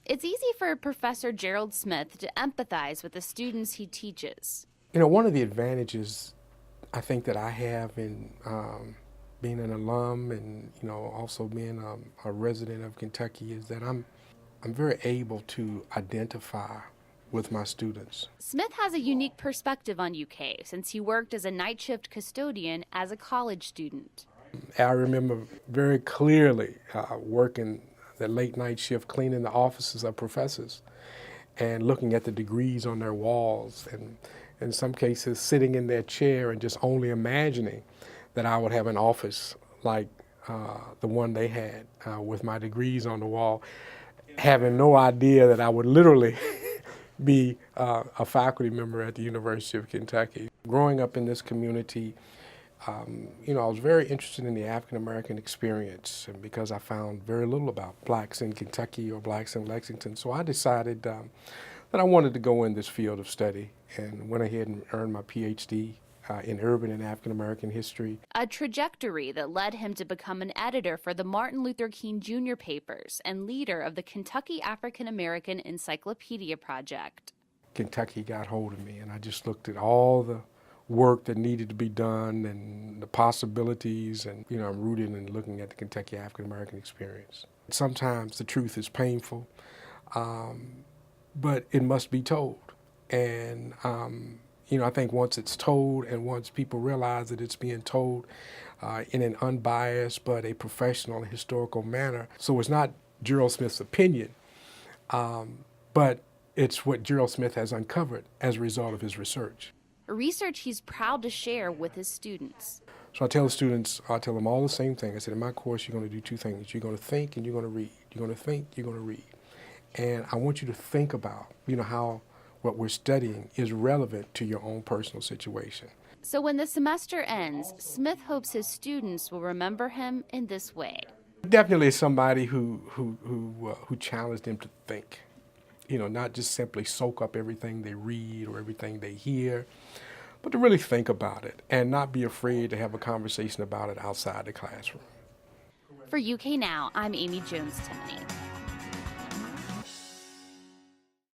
It's easy for Professor Gerald Smith to empathize with the students he teaches. One of the advantages I think that I have in being an alum and also being a resident of Kentucky is that I'm very able to identify with my students. Smith has a unique perspective on UK since he worked as a night shift custodian as a college student. I remember very clearly working the late night shift cleaning the offices of professors and looking at the degrees on their walls, and in some cases sitting in their chair and just only imagining that I would have an office like the one they had with my degrees on the wall, having no idea that I would literally be a faculty member at the University of Kentucky. Growing up in this community, I was very interested in the African-American experience, and because I found very little about blacks in Kentucky or blacks in Lexington, so I decided that I wanted to go in this field of study and went ahead and earned my PhD in urban and African-American history. A trajectory that led him to become an editor for the Martin Luther King Jr. papers and leader of the Kentucky African-American Encyclopedia Project. Kentucky got hold of me, and I just looked at all the work that needed to be done and the possibilities, and I'm rooted in looking at the Kentucky African-American experience. Sometimes the truth is painful, but it must be told. And I think once it's told and once people realize that it's being told in an unbiased but a professional and historical manner, so it's not Gerald Smith's opinion, but it's what Gerald Smith has uncovered as a result of his research. Research he's proud to share with his students. So I tell the students, I tell them all the same thing. I said, in my course, you're going to do two things. You're going to think and you're going to read. You're going to think, you're going to read. And I want you to think about, how what we're studying is relevant to your own personal situation. So when the semester ends, Smith hopes his students will remember him in this way. Definitely somebody who challenged them to think. Not just simply soak up everything they read or everything they hear, but to really think about it and not be afraid to have a conversation about it outside the classroom. For UK Now, I'm Amy Jones-Timoney.